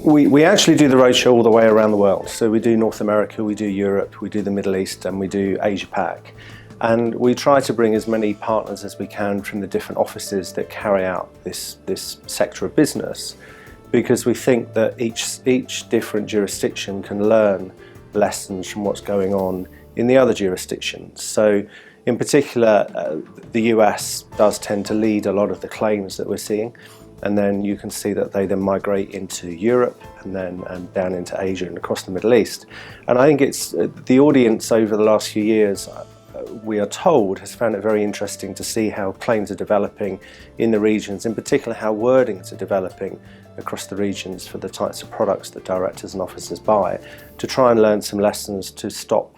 We actually do the roadshow all the way around the world. So we do North America, we do Europe, we do the Middle East, and we do Asia Pac. And we try to bring as many partners as we can from the different offices that carry out this sector of business, because we think that each different jurisdiction can learn lessons from what's going on in the other jurisdictions. So in particular, the US does tend to lead a lot of the claims that we're seeing, and then you can see that they then migrate into Europe and down into Asia and across the Middle East. And I think it's the audience over the last few years, we are told, has found it very interesting to see how claims are developing in the regions, in particular how wordings are developing across the regions for the types of products that directors and officers buy, to try and learn some lessons to stop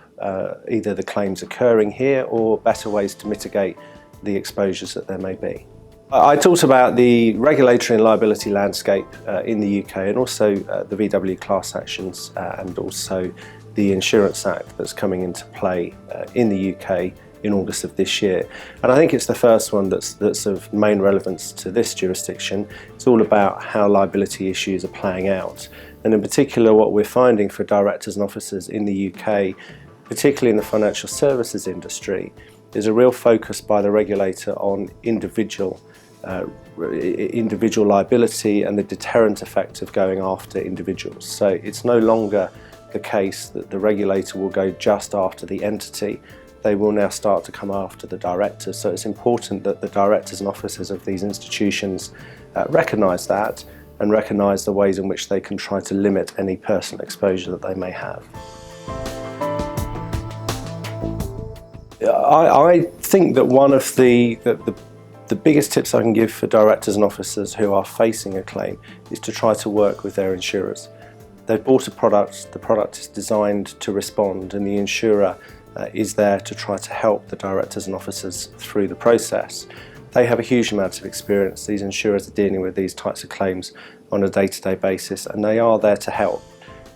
either the claims occurring here or better ways to mitigate the exposures that there may be. I talked about the regulatory and liability landscape in the UK, and also the VW class actions and also the Insurance Act that's coming into play in the UK in August of this year. And I think it's the first one that's of main relevance to this jurisdiction. It's all about how liability issues are playing out. And in particular, what we're finding for directors and officers in the UK, particularly in the financial services industry, is a real focus by the regulator on individual liability and the deterrent effect of going after individuals. So it's no longer the case that the regulator will go just after the entity. They will now start to come after the directors. So it's important that the directors and officers of these institutions recognise that and recognise the ways in which they can try to limit any personal exposure that they may have. I think that one of the biggest tips I can give for directors and officers who are facing a claim is to try to work with their insurers. They've bought a product, the product is designed to respond, and the insurer is there to try to help the directors and officers through the process. They have a huge amount of experience. These insurers are dealing with these types of claims on a day-to-day basis, and they are there to help.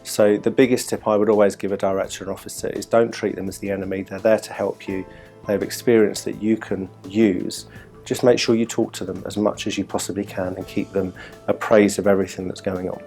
So the biggest tip I would always give a director and officer is don't treat them as the enemy. They're there to help you. They have experience that you can use. Just make sure you talk to them as much as you possibly can and keep them appraised of everything that's going on.